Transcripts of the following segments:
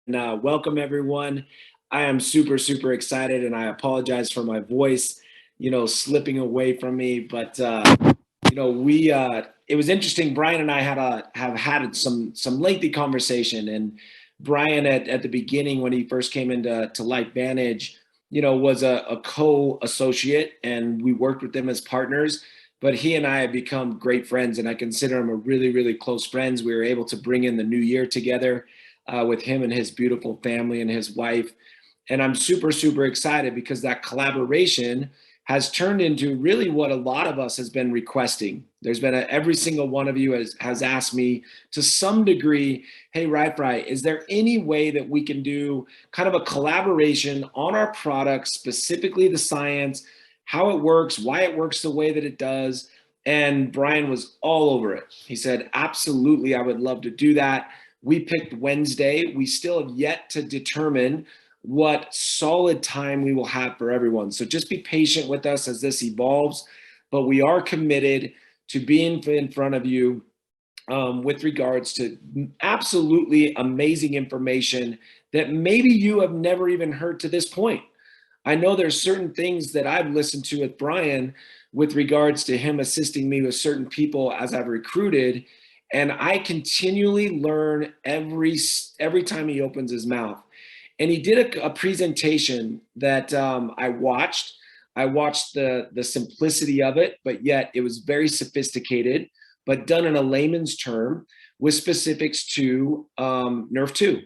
Welcome everyone. I am super excited, and I apologize for my voice, slipping away from me. But we it was interesting. Brian and I have had some lengthy conversation, and Brian at the beginning when he first came into LifeVantage, was a co-associate, and we worked with them as partners. But he and I have become great friends, and I consider him a really close friends. We were able to bring in the new year together with him and his beautiful family and his wife. And I'm super excited because that collaboration has turned into really what a lot of us has been requesting. There's been every single one of you has asked me to some degree, hey, Right, is there any way that we can do kind of a collaboration on our products, specifically the science, how it works, why it works the way that it does? And Brian was all over it. He said, absolutely, I would love to do that. We picked Wednesday. We still have yet to determine what solid time we will have for everyone. So just be patient with us as this evolves, but we are committed to being in front of you with regards to absolutely amazing information that maybe you have never even heard to this point. I know there's certain things that I've listened to with Brian with regards to him assisting me with certain people as I've recruited, and I continually learn every time he opens his mouth. And he did a presentation that I watched. I watched the simplicity of it, but yet it was very sophisticated, but done in a layman's term with specifics to NRF2.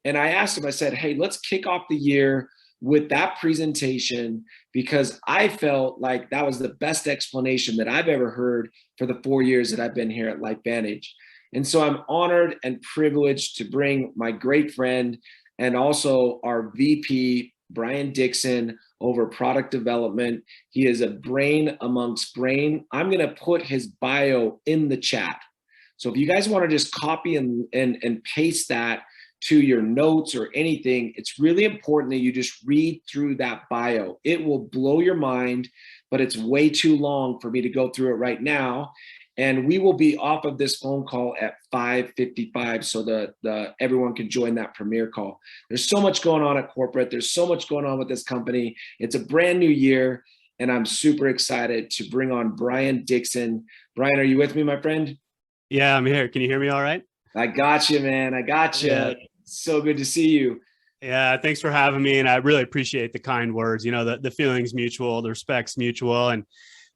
And I asked him, I said, hey, let's kick off the year with that presentation, because I felt like that was the best explanation that I've ever heard for the 4 years that I've been here at LifeVantage. And so I'm honored and privileged to bring my great friend and also our VP, Brian Dixon, over product development. He is a brain amongst brain. I'm going to put his bio in the chat. So if you guys want to just copy and paste that to your notes or anything, it's really important that you just read through that bio. It will blow your mind, but it's way too long for me to go through it right now. And we will be off of this phone call at 5:55 so the everyone can join that premiere call. There's so much going on at corporate. There's so much going on with this company. It's a brand new year, and I'm super excited to bring on Brian Dixon. Brian, are you with me, my friend? Yeah, I'm here. Can you hear me all right? I got you, man. I got you. Yeah. So good to see you. Yeah, thanks for having me. And I really appreciate the kind words. You know, the feeling's mutual, the respect's mutual. And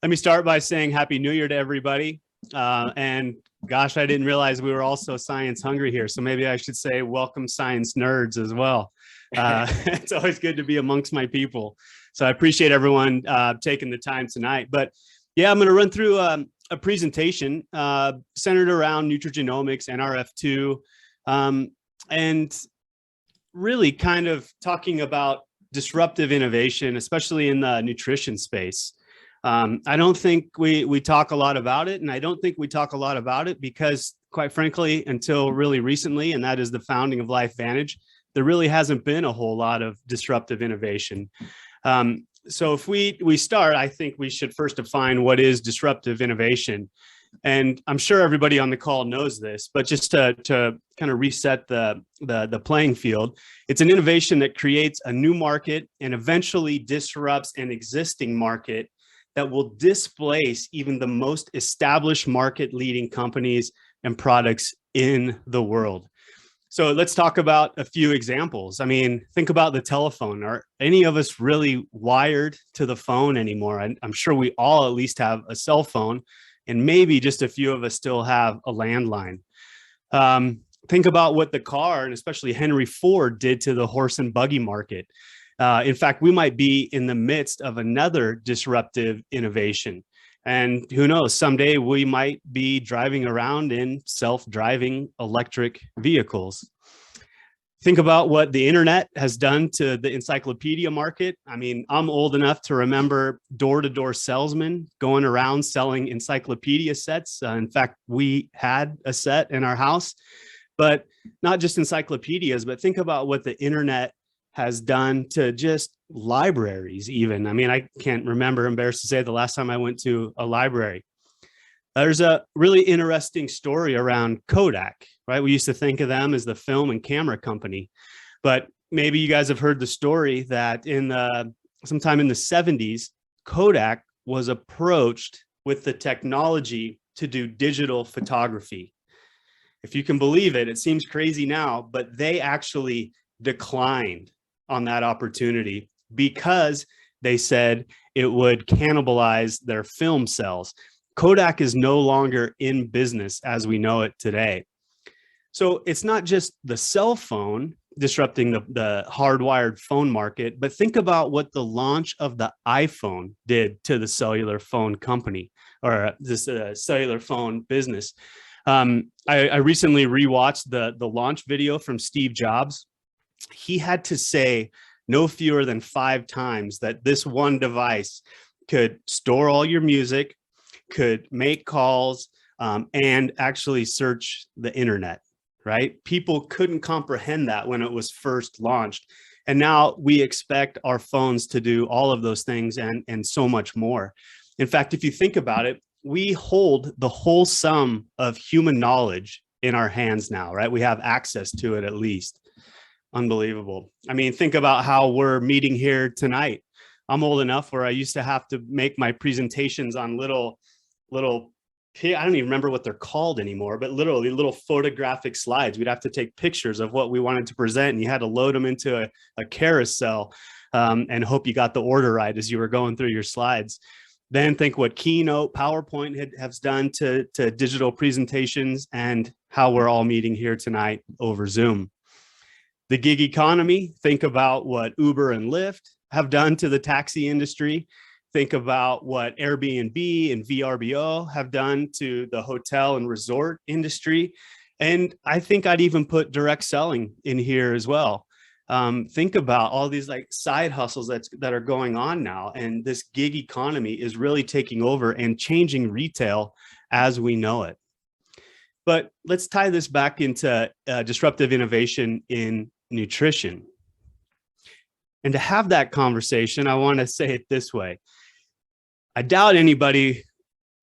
let me start by saying Happy New Year to everybody. And gosh, I didn't realize we were also science hungry here. So maybe I should say welcome science nerds as well. It's always good to be amongst my people. So I appreciate everyone taking the time tonight. But yeah, I'm going to run through a presentation centered around nutrigenomics, NRF2, and really kind of talking about disruptive innovation, especially in the nutrition space. I don't think we talk a lot about it, and I don't think we talk a lot about it because, quite frankly, until really recently, and that is the founding of LifeVantage, there really hasn't been a whole lot of disruptive innovation. So if we start, I think we should first define what is disruptive innovation. And I'm sure everybody on the call knows this, but just to kind of reset the playing field, it's an innovation that creates a new market and eventually disrupts an existing market that will displace even the most established market-leading companies and products in the world. So let's talk about a few examples. I mean, think about the telephone. Are any of us really wired to the phone anymore? I'm sure we all at least have a cell phone, and maybe just a few of us still have a landline. Think about what the car, and especially Henry Ford, did to the horse and buggy market. In fact, we might be in the midst of another disruptive innovation. And who knows, someday we might be driving around in self-driving electric vehicles. Think about what the internet has done to the encyclopedia market. I mean, I'm old enough to remember door-to-door salesmen going around selling encyclopedia sets. In fact, we had a set in our house, but not just encyclopedias, but think about what the internet has done to just libraries even. I mean, I can't remember, embarrassed to say, the last time I went to a library. There's a really interesting story around Kodak, right? We used to think of them as the film and camera company, but maybe you guys have heard the story that sometime in the 70s, Kodak was approached with the technology to do digital photography. If you can believe it, it seems crazy now, but they actually declined on that opportunity because they said it would cannibalize their film sales. Kodak is no longer in business as we know it today. So it's not just the cell phone disrupting the hardwired phone market, but think about what the launch of the iPhone did to the cellular phone company or this cellular phone business. I recently rewatched the launch video from Steve Jobs. He had to say no fewer than 5 times that this one device could store all your music, could make calls, and actually search the internet, right? People couldn't comprehend that when it was first launched. And now we expect our phones to do all of those things and so much more. In fact, if you think about it, we hold the whole sum of human knowledge in our hands now, right? We have access to it at least. Unbelievable. I mean, think about how we're meeting here tonight. I'm old enough where I used to have to make my presentations on little, I don't even remember what they're called anymore, but literally little photographic slides. We'd have to take pictures of what we wanted to present, and you had to load them into a carousel and hope you got the order right as you were going through your slides. Then think what Keynote, PowerPoint has done to digital presentations and how we're all meeting here tonight over Zoom. The gig economy, think about what Uber and Lyft have done to the taxi industry. Think about what Airbnb and VRBO have done to the hotel and resort industry. And I think I'd even put direct selling in here as well. Think about all these like side hustles that are going on now. And this gig economy is really taking over and changing retail as we know it. But let's tie this back into disruptive innovation in nutrition. And to have that conversation, I want to say it this way. I doubt anybody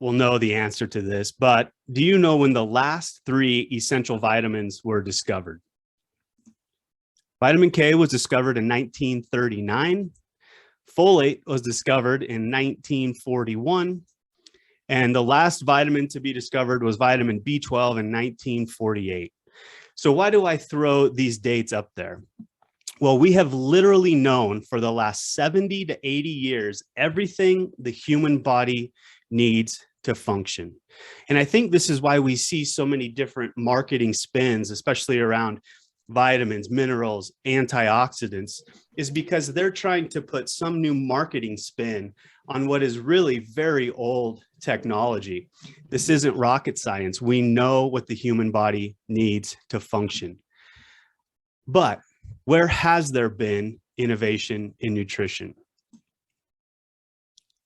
will know the answer to this, but do you know when the last 3 essential vitamins were discovered? Vitamin K was discovered in 1939. Folate was discovered in 1941. And the last vitamin to be discovered was vitamin B12 in 1948. So why do I throw these dates up there? Well, we have literally known for the last 70 to 80 years everything the human body needs to function. And I think this is why we see so many different marketing spins, especially around vitamins, minerals, antioxidants, is because they're trying to put some new marketing spin on what is really very old technology. This isn't rocket science. We know what the human body needs to function. But where has there been innovation in nutrition?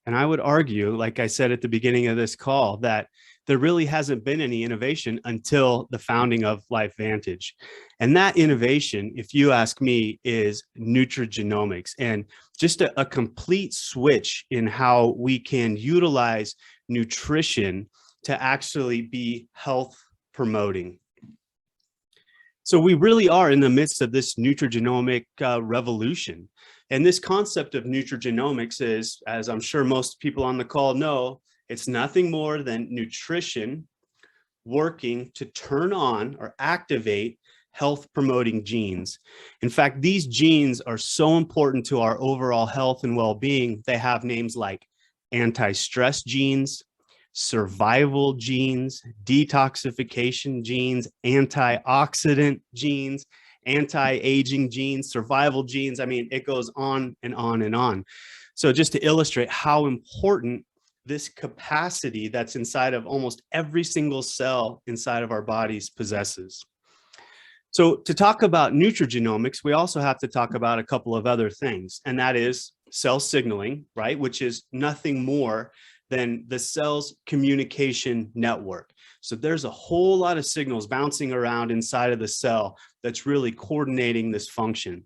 And I would argue, like I said at the beginning of this call, that there really hasn't been any innovation until the founding of LifeVantage. And that innovation, if you ask me, is nutrigenomics and just a complete switch in how we can utilize nutrition to actually be health promoting. So we really are in the midst of this nutrigenomic revolution. And this concept of nutrigenomics is, as I'm sure most people on the call know, it's nothing more than nutrition working to turn on or activate health promoting genes. In fact, these genes are so important to our overall health and well-being. They have names like anti-stress genes, survival genes, detoxification genes, antioxidant genes, anti-aging genes, survival genes. I mean, it goes on and on and on. So just to illustrate how important this capacity that's inside of almost every single cell inside of our bodies possesses. So to talk about nutrigenomics, we also have to talk about a couple of other things, and that is cell signaling, right? Which is nothing more than the cell's communication network. So there's a whole lot of signals bouncing around inside of the cell that's really coordinating this function.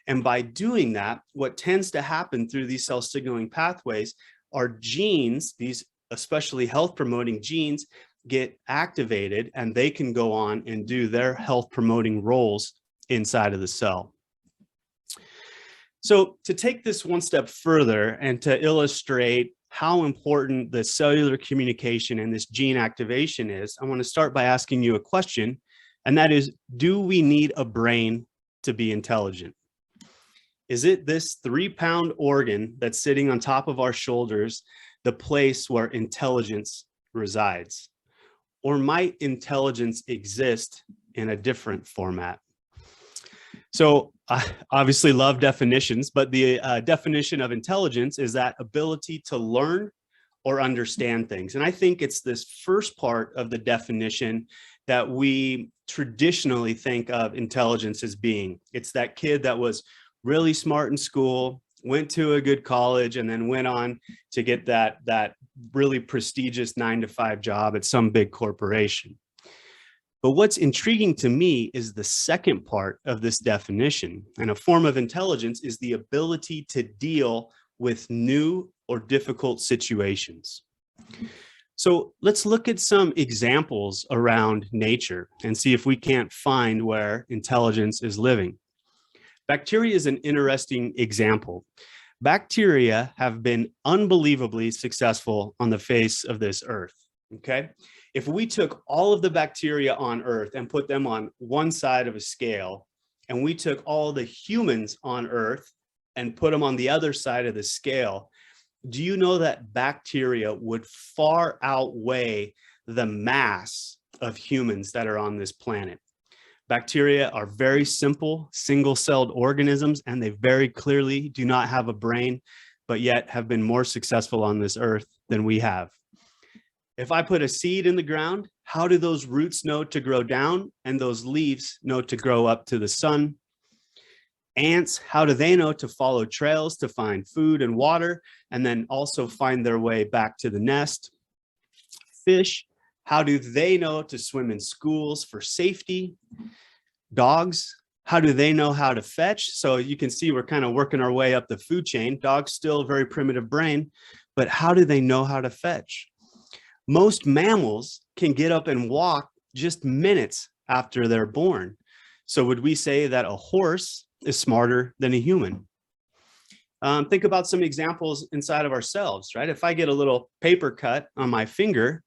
And by doing that, what tends to happen through these cell signaling pathways are genes, these especially health promoting genes, get activated and they can go on and do their health promoting roles inside of the cell. So to take this one step further and to illustrate how important the cellular communication and this gene activation is, I want to start by asking you a question, and that is, do we need a brain to be intelligent? Is it this 3-pound organ that's sitting on top of our shoulders, the place where intelligence resides? Or might intelligence exist in a different format? So I obviously love definitions, but the definition of intelligence is that ability to learn or understand things. And I think it's this first part of the definition that we traditionally think of intelligence as being. It's that kid that was really smart in school, went to a good college, and then went on to get that really prestigious 9-to-5 job at some big corporation. But what's intriguing to me is the second part of this definition. And a form of intelligence is the ability to deal with new or difficult situations. So let's look at some examples around nature and see if we can't find where intelligence is living. Bacteria is an interesting example. Bacteria have been unbelievably successful on the face of this earth, okay? If we took all of the bacteria on earth and put them on one side of a scale, and we took all the humans on earth and put them on the other side of the scale, do you know that bacteria would far outweigh the mass of humans that are on this planet? Bacteria are very simple, single-celled organisms, and they very clearly do not have a brain, but yet have been more successful on this earth than we have. If I put a seed in the ground, how do those roots know to grow down and those leaves know to grow up to the sun? Ants, how do they know to follow trails to find food and water and then also find their way back to the nest? Fish, how do they know to swim in schools for safety? Dogs, how do they know how to fetch? So you can see we're kind of working our way up the food chain. Dogs still a very primitive brain, but how do they know how to fetch? Most mammals can get up and walk just minutes after they're born. So would we say that a horse is smarter than a human? Think about some examples inside of ourselves, right? If I get a little paper cut on my finger,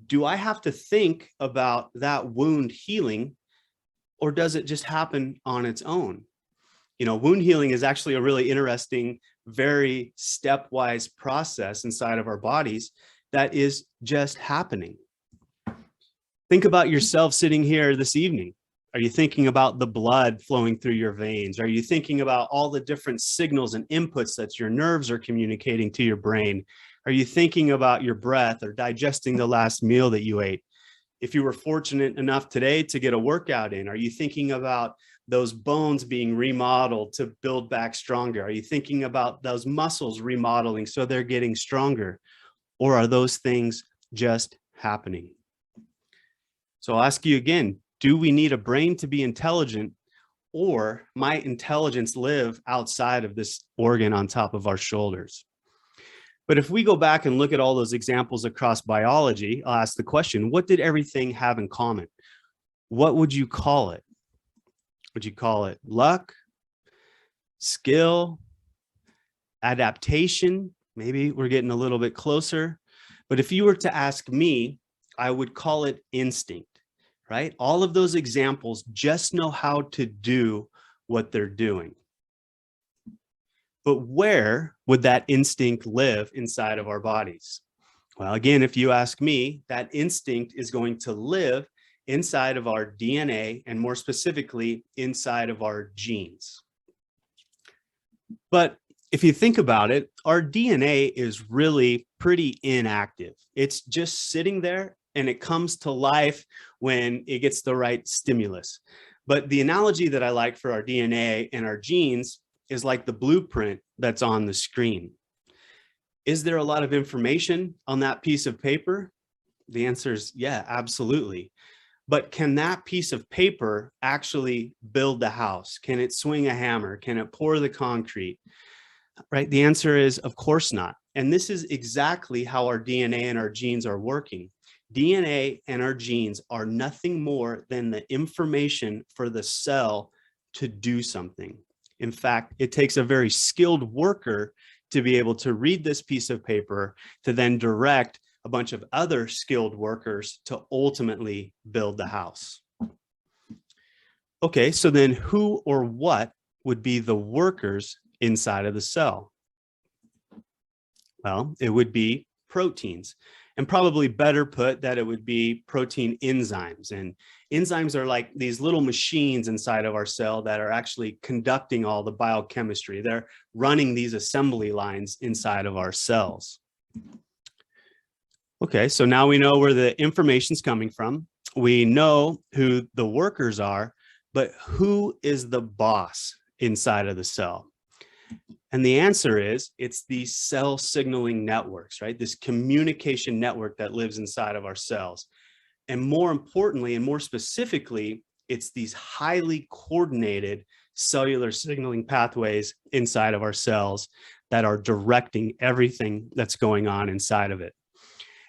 do I have to think about that wound healing, or does it just happen on its own? You know, wound healing is actually a really interesting, very stepwise process inside of our bodies that is just happening. Think about yourself sitting here this evening. Are you thinking about the blood flowing through your veins? Are you thinking about all the different signals and inputs that your nerves are communicating to your brain? Are you thinking about your breath or digesting the last meal that you ate? If you were fortunate enough today to get a workout in, are you thinking about those bones being remodeled to build back stronger? Are you thinking about those muscles remodeling so they're getting stronger? Or are those things just happening? So I'll ask you again, do we need a brain to be intelligent, or might intelligence live outside of this organ on top of our shoulders? But if we go back and look at all those examples across biology, I'll ask the question, what did everything have in common? What would you call it? Would you call it luck, skill, adaptation? Maybe we're getting a little bit closer. But if you were to ask me, I would call it instinct, right? All of those examples just know how to do what they're doing. But where would that instinct live inside of our bodies? Well, again, if you ask me, that instinct is going to live inside of our DNA, and more specifically, inside of our genes. But if you think about it, our DNA is really pretty inactive. It's just sitting there, and it comes to life when it gets the right stimulus. But the analogy that I like for our DNA and our genes is like the blueprint that's on the screen. Is there a lot of information on that piece of paper? The answer is yeah, absolutely. But can that piece of paper actually build the house? Can it swing a hammer? Can it pour the concrete? Right? The answer is of course not. And this is exactly how our DNA and our genes are working. DNA and our genes are nothing more than the information for the cell to do something. In fact, it takes a very skilled worker to be able to read this piece of paper to then direct a bunch of other skilled workers to ultimately build the house. Okay, so then who or what would be the workers inside of the cell? Well, it would be proteins, and probably better put that it would be protein enzymes. And enzymes are like these little machines inside of our cell that are actually conducting all the biochemistry. They're running these assembly lines inside of our cells. Okay, so now we know where the information's coming from. We know who the workers are, but who is the boss inside of the cell? And the answer is, it's these cell signaling networks, right? This communication network that lives inside of our cells. And more importantly, and more specifically, it's these highly coordinated cellular signaling pathways inside of our cells that are directing everything that's going on inside of it.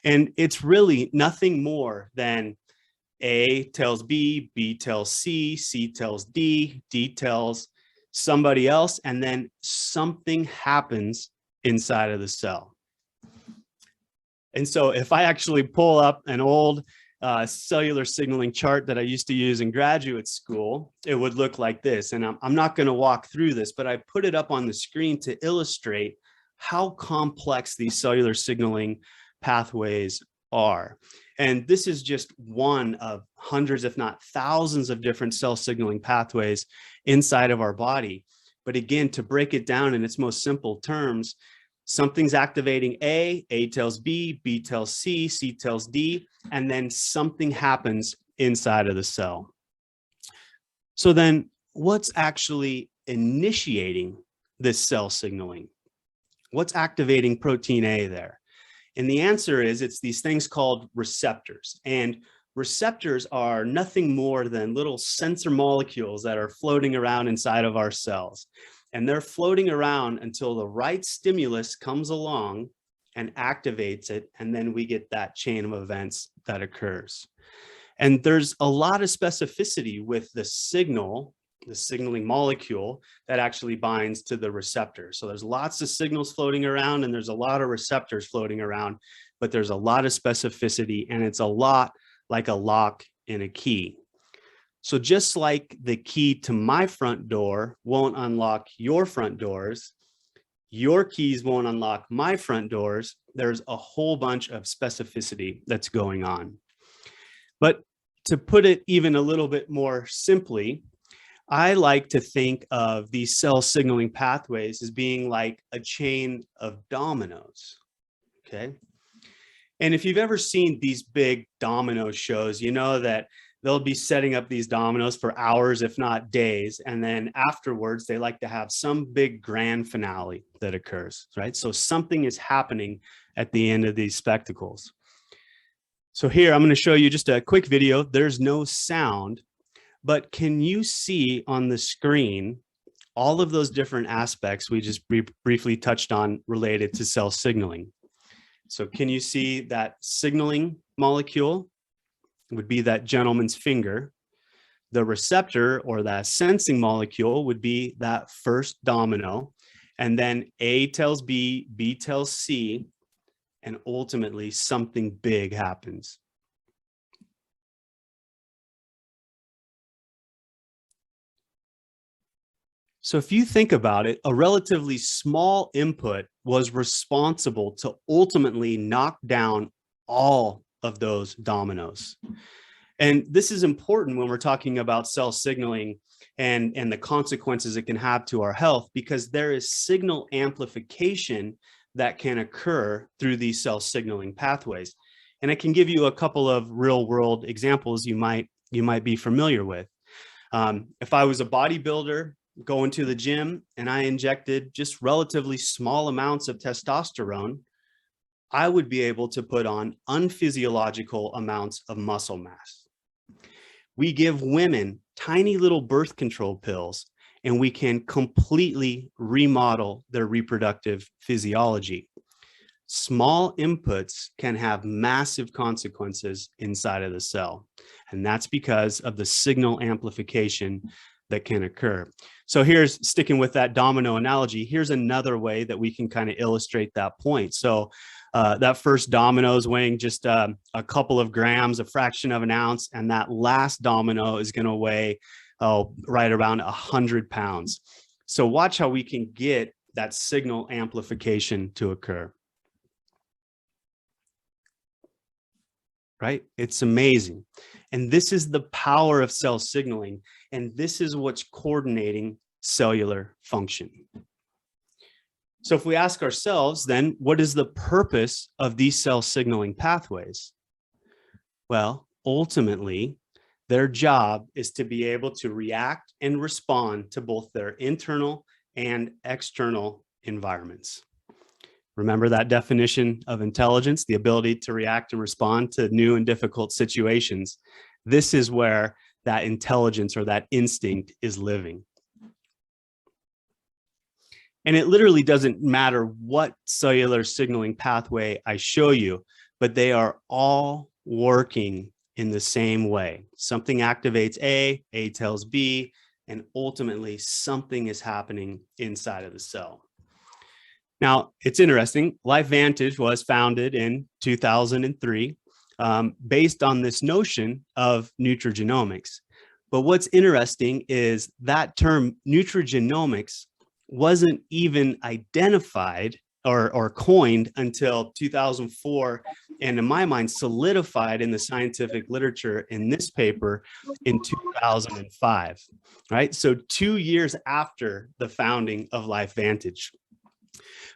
And it's really nothing more than A tells B, B tells C, C tells D, D tells somebody else, and then something happens inside of the cell. And so if I actually pull up an old cellular signaling chart that I used to use in graduate school, it would look like this. And I'm not going to walk through this, but I put it up on the screen to illustrate how complex these cellular signaling pathways are. And this is just one of hundreds, if not thousands, of different cell signaling pathways inside of our body. But again, to break it down in its most simple terms, something's activating A tells B, B tells C, C tells D, and then something happens inside of the cell. So then what's actually initiating this cell signaling? What's activating protein A there? And the answer is, it's these things called receptors. And receptors are nothing more than little sensor molecules that are floating around inside of our cells. And they're floating around until the right stimulus comes along and activates it. And then we get that chain of events that occurs. And there's a lot of specificity with the signal, the signaling molecule that actually binds to the receptor. So there's lots of signals floating around and there's a lot of receptors floating around, but there's a lot of specificity, and it's a lot like a lock in a key. So just like the key to my front door won't unlock your front doors, your keys won't unlock my front doors, there's a whole bunch of specificity that's going on. But to put it even a little bit more simply, I like to think of these cell signaling pathways as being like a chain of dominoes, okay? And if you've ever seen these big domino shows, you know that they'll be setting up these dominoes for hours, if not days. And then afterwards, they like to have some big grand finale that occurs, right? So something is happening at the end of these spectacles. So here, I'm going to show you just a quick video. There's no sound, but can you see on the screen all of those different aspects we just briefly touched on related to cell signaling? So can you see that signaling molecule would be that gentleman's finger? The receptor, or that sensing molecule, would be that first domino. And then A tells B, B tells C, and ultimately something big happens. So if you think about it, a relatively small input was responsible to ultimately knock down all of those dominoes. And this is important when we're talking about cell signaling and the consequences it can have to our health, because there is signal amplification that can occur through these cell signaling pathways. And I can give you a couple of real world examples you might be familiar with. If I was a bodybuilder going to the gym and I injected just relatively small amounts of testosterone, I would be able to put on unphysiological amounts of muscle mass. We give women tiny little birth control pills and we can completely remodel their reproductive physiology. Small inputs can have massive consequences inside of the cell. And that's because of the signal amplification that can occur. So here's, sticking with that domino analogy, here's another way that we can kind of illustrate that point. So that first domino is weighing just a couple of grams, a fraction of an ounce, and that last domino is going to weigh right around 100 pounds. So watch how we can get that signal amplification to occur. Right? It's amazing. And this is the power of cell signaling. And this is what's coordinating cellular function. So if we ask ourselves, then what is the purpose of these cell signaling pathways? Well, ultimately, their job is to be able to react and respond to both their internal and external environments. Remember that definition of intelligence, the ability to react and respond to new and difficult situations. This is where that intelligence or that instinct is living. And it literally doesn't matter what cellular signaling pathway I show you, but they are all working in the same way. Something activates A tells B, and ultimately something is happening inside of the cell. Now, it's interesting. LifeVantage was founded in 2003 based on this notion of nutrigenomics. But what's interesting is that term nutrigenomics wasn't even identified or coined until 2004, and in my mind, solidified in the scientific literature in this paper in 2005, right? So 2 years after the founding of LifeVantage.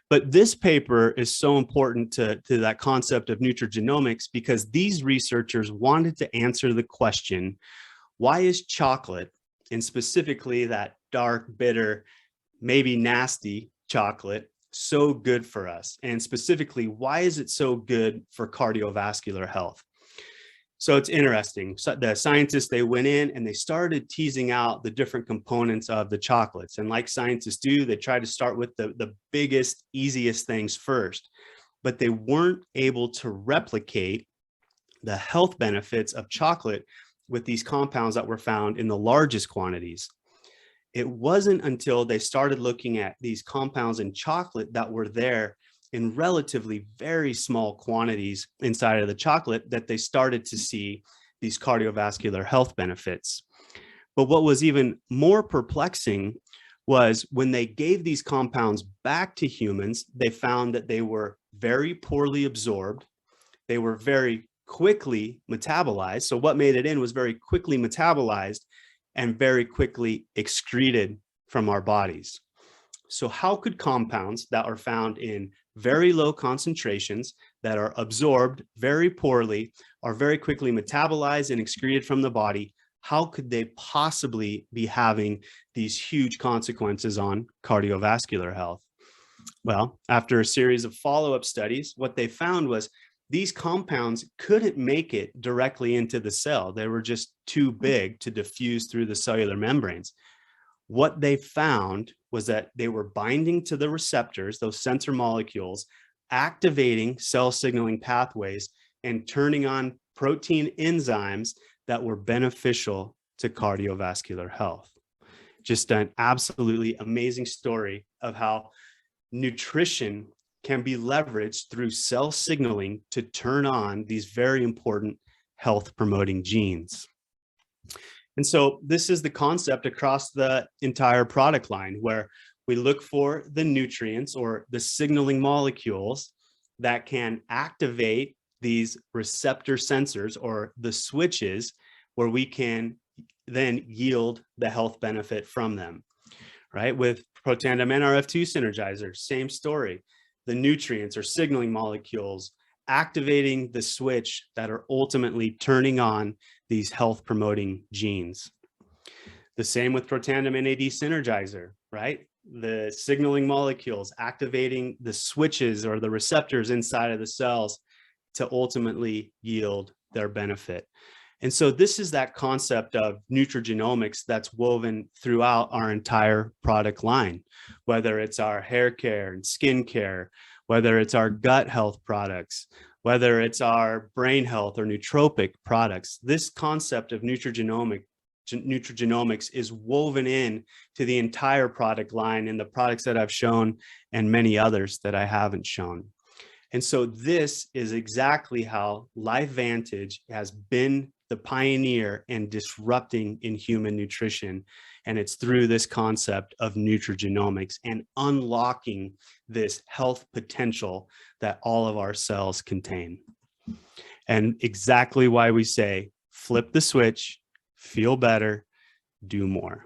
But this paper is so important to that concept of nutrigenomics because these researchers wanted to answer the question, why is chocolate, and specifically that dark, bitter, maybe nasty chocolate, so good for us? And specifically, why is it so good for cardiovascular health? So it's interesting. So the scientists, they went in and they started teasing out the different components of the chocolates. And like scientists do, they try to start with the biggest, easiest things first. But they weren't able to replicate the health benefits of chocolate with these compounds that were found in the largest quantities. It wasn't until they started looking at these compounds in chocolate that were there in relatively very small quantities inside of the chocolate that they started to see these cardiovascular health benefits. But what was even more perplexing was when they gave these compounds back to humans, they found that they were very poorly absorbed. They were very quickly metabolized. So what made it in was very quickly metabolized and very quickly excreted from our bodies. So how could compounds that are found in very low concentrations, that are absorbed very poorly, are very quickly metabolized and excreted from the body, how could they possibly be having these huge consequences on cardiovascular health? Well, after a series of follow-up studies, what they found was these compounds couldn't make it directly into the cell. They were just too big to diffuse through the cellular membranes. What they found was that they were binding to the receptors, those sensor molecules, activating cell signaling pathways and turning on protein enzymes that were beneficial to cardiovascular health. Just an absolutely amazing story of how nutrition can be leveraged through cell signaling to turn on these very important health promoting genes. And so this is the concept across the entire product line, where we look for the nutrients or the signaling molecules that can activate these receptor sensors or the switches where we can then yield the health benefit from them, right? With Protandim NRF2 synergizer, same story. The nutrients or signaling molecules activating the switch that are ultimately turning on these health promoting genes. The same with Protandim NAD synergizer, right? The signaling molecules activating the switches or the receptors inside of the cells to ultimately yield their benefit. And so this is that concept of nutrigenomics that's woven throughout our entire product line, whether it's our hair care and skin care, whether it's our gut health products, whether it's our brain health or nootropic products. This concept of nutrigenomics is woven in to the entire product line and the products that I've shown and many others that I haven't shown. And so this is exactly how LifeVantage has been the pioneer and disrupting in human nutrition. And it's through this concept of nutrigenomics and unlocking this health potential that all of our cells contain. And exactly why we say, flip the switch, feel better, do more.